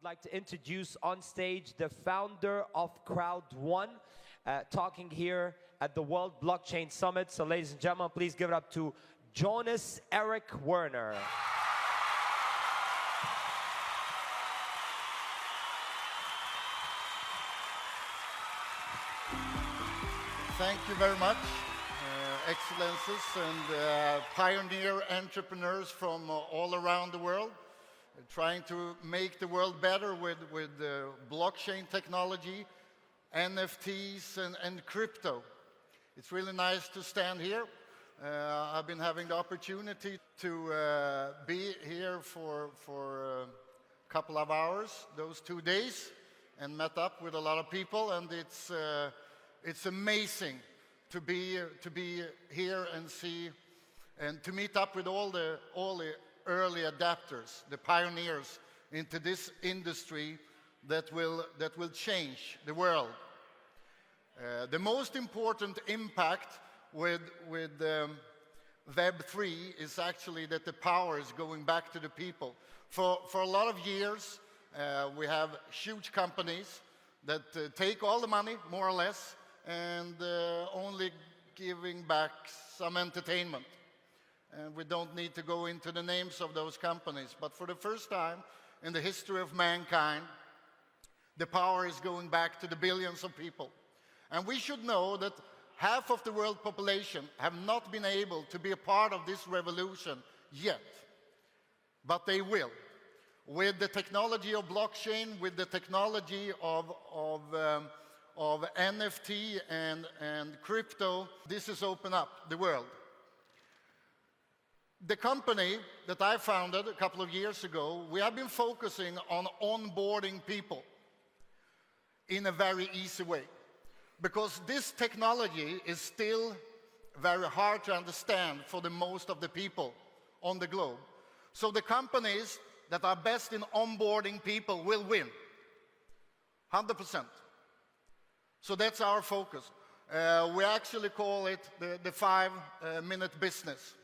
would like to introduce on stage the founder of Crowd1, talking here at the World Blockchain Summit. So ladies and gentlemen, please give it up to Jonas Eric Werner. Thank you very much, Excellencies and pioneer entrepreneurs from all around the world, trying to make the world better with blockchain technology, NFTs and crypto. It's really nice to stand here. I've been having the opportunity to be here for a couple of hours, those 2 days, and met up with a lot of people, and it's amazing to be here and see and to meet up with all the early adapters, the pioneers into this industry that will change the world. The most important impact with Web3 is actually that the power is going back to the people. For a lot of years, we have huge companies that take all the money, more or less, and only giving back some entertainment. And we don't need to go into the names of those companies, but for the first time in the history of mankind, the power is going back to the billions of people. And we should know that half of the world population have not been able to be a part of this revolution yet, but they will. With the technology of blockchain, with the technology of NFT and crypto, this has opened up the world. The company that I founded a couple of years ago, we have been focusing on onboarding people in a very easy way, because this technology is still very hard to understand for the most of the people on the globe. So the companies that are best in onboarding people will win, 100%. So that's our focus. We actually call it the 5-minute business.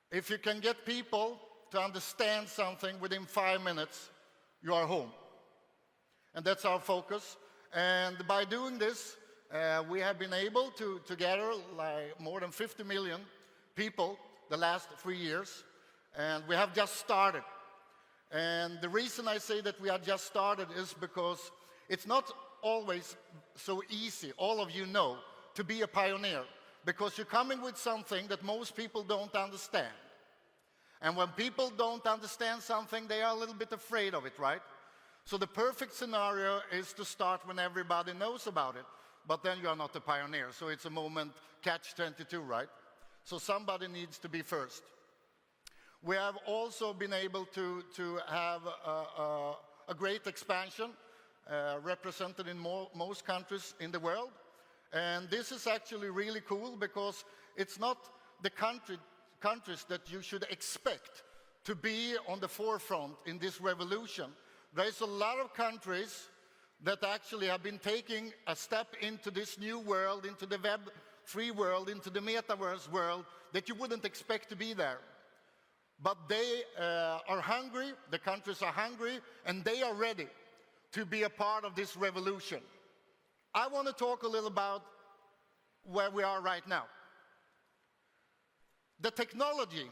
If you can get people to understand something within 5 minutes, you are home. And that's our focus. And by doing this, we have been able to gather like more than 50 million people the last 3 years. And we have just started. And the reason I say that we have just started is because it's not always so easy, all of you know, to be a pioneer, because you're coming with something that most people don't understand. And when people don't understand something, they are a little bit afraid of it, right? So the perfect scenario is to start when everybody knows about it, but then you are not a pioneer, so it's a moment catch-22, right? So somebody needs to be first. We have also been able to have a great expansion, represented in most countries in the world. And this is actually really cool, because it's not the countries that you should expect to be on the forefront in this revolution. There's a lot of countries that actually have been taking a step into this new world, into the Web3 world, into the metaverse world, that you wouldn't expect to be there. But they are hungry, the countries are hungry, and they are ready to be a part of this revolution. I want to talk a little about where we are right now. The technology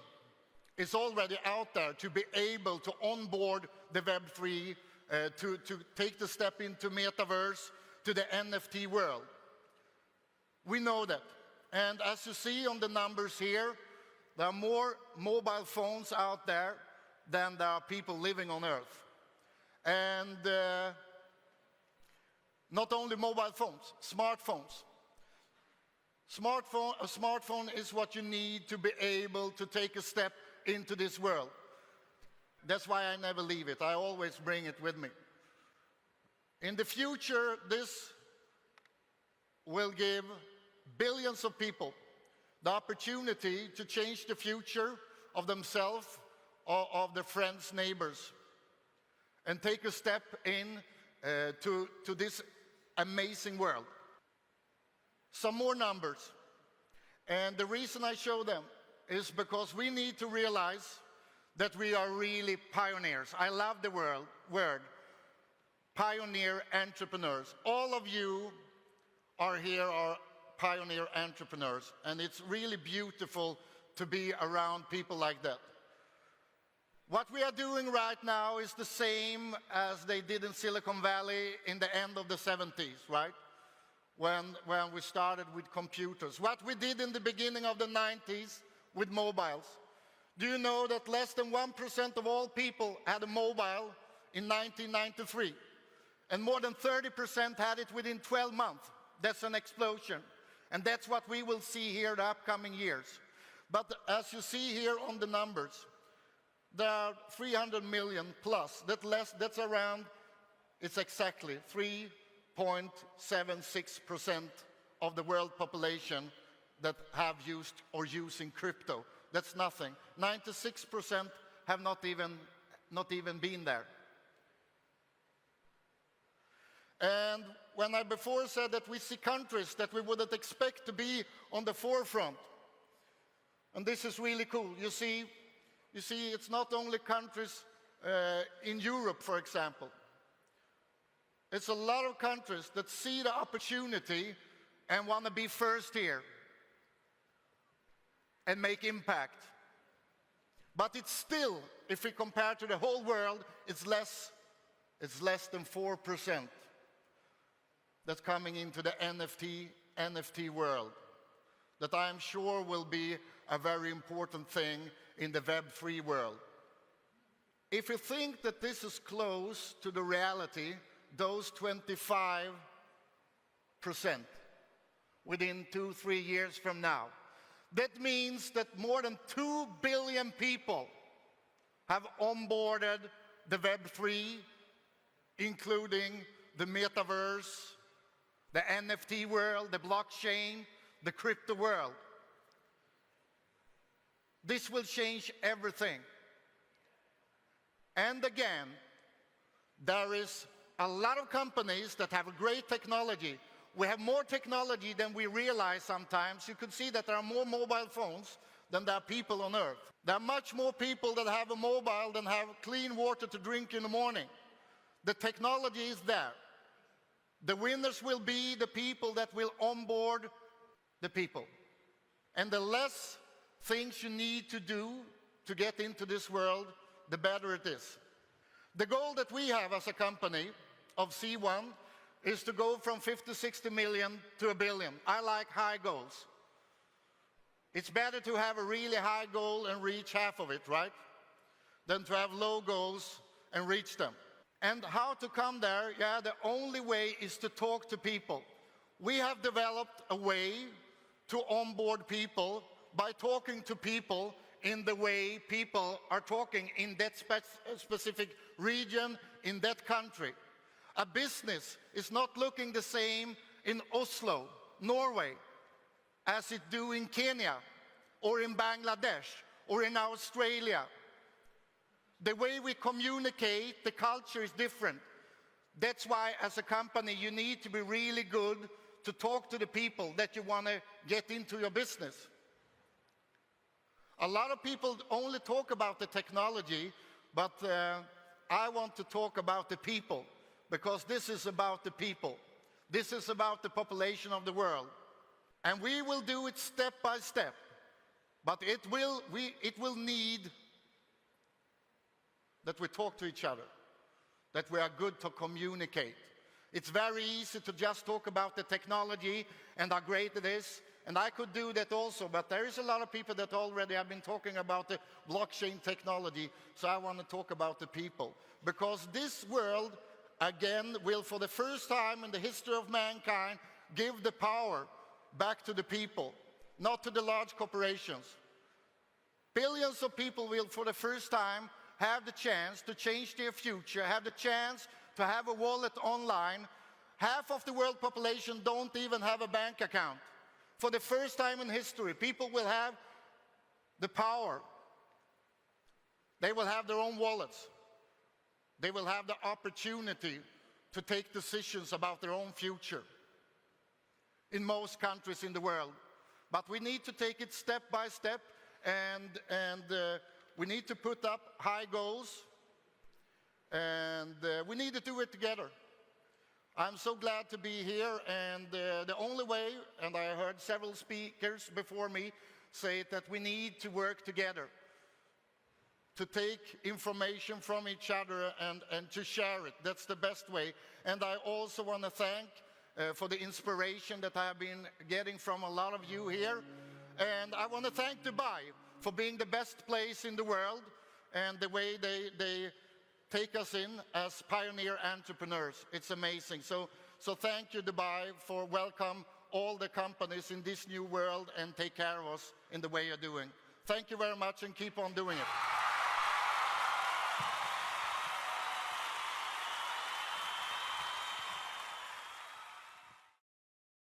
is already out there to be able to onboard the Web3, to take the step into metaverse, to the NFT world. We know that. And as you see on the numbers here, there are more mobile phones out there than there are people living on Earth. And not only mobile phones, smartphones. A smartphone is what you need to be able to take a step into this world. That's why I never leave it. I always bring it with me. In the future, this will give billions of people the opportunity to change the future of themselves or of their friends, neighbors, and take a step in to this amazing world. Some more numbers. And the reason I show them is because we need to realize that we are really pioneers. I love the word pioneer entrepreneurs. All of you are here are pioneer entrepreneurs, and it's really beautiful to be around people like that. What we are doing right now is the same as they did in Silicon Valley in the end of the 70s, right? When we started with computers. What we did in the beginning of the 90s with mobiles. Do you know that less than 1% of all people had a mobile in 1993? And more than 30% had it within 12 months. That's an explosion. And that's what we will see here the upcoming years. But as you see here on the numbers, there are 300 million plus. That's around, it's exactly 3.76% of the world population that have used or using crypto. That's nothing. 96% have not even been there. And when I before said that we see countries that we wouldn't expect to be on the forefront, and this is really cool. You see, it's not only countries in Europe, for example. It's a lot of countries that see the opportunity and want to be first here and make impact. But it's still, if we compare to the whole world, it's less than 4% that's coming into the NFT world, that I'm sure will be a very important thing in the Web3 world. If you think that this is close to the reality, those 25% within 2-3 years from now, that means that more than 2 billion people have onboarded the Web3, including the metaverse, the NFT world, the blockchain, the crypto world. This will change everything. And again, there is a lot of companies that have a great technology. We have more technology than we realize sometimes. You could see that there are more mobile phones than there are people on Earth. There are much more people that have a mobile than have clean water to drink in the morning. The technology is there. The winners will be the people that will onboard the people. And the less things you need to do to get into this world, the better it is. The goal that we have as a company of C1 is to go from 50-60 million to 1 billion. I like high goals. It's better to have a really high goal and reach half of it, right? Than to have low goals and reach them. And how to come there? Yeah, the only way is to talk to people. We have developed a way to onboard people by talking to people in the way people are talking in that specific region, in that country. A business is not looking the same in Oslo, Norway, as it do in Kenya, or in Bangladesh, or in Australia. The way we communicate, the culture is different. That's why, as a company, you need to be really good to talk to the people that you want to get into your business. A lot of people only talk about the technology, but I want to talk about the people, because this is about the people. This is about the population of the world. And we will do it step by step, but it will need that we talk to each other, that we are good to communicate. It's very easy to just talk about the technology and how great it is, and I could do that also, but there is a lot of people that already have been talking about the blockchain technology, so I want to talk about the people. Because this world, again, will for the first time in the history of mankind give the power back to the people, not to the large corporations. Billions of people will for the first time have the chance to change their future, have the chance to have a wallet online. Half of the world population don't even have a bank account. For the first time in history, people will have the power. They will have their own wallets. They will have the opportunity to take decisions about their own future in most countries in the world. But we need to take it step by step, and we need to put up high goals. And and we need to do it together. I'm so glad to be here, and the only way, and I heard several speakers before me say it, that we need to work together to take information from each other and to share it. That's the best way. And I also want to thank for the inspiration that I have been getting from a lot of you here. And I want to thank Dubai for being the best place in the world and the way they take us in as pioneer entrepreneurs. It's amazing. So thank you, Dubai, for welcome all the companies in this new world and take care of us in the way you're doing. Thank you very much, and keep on doing it.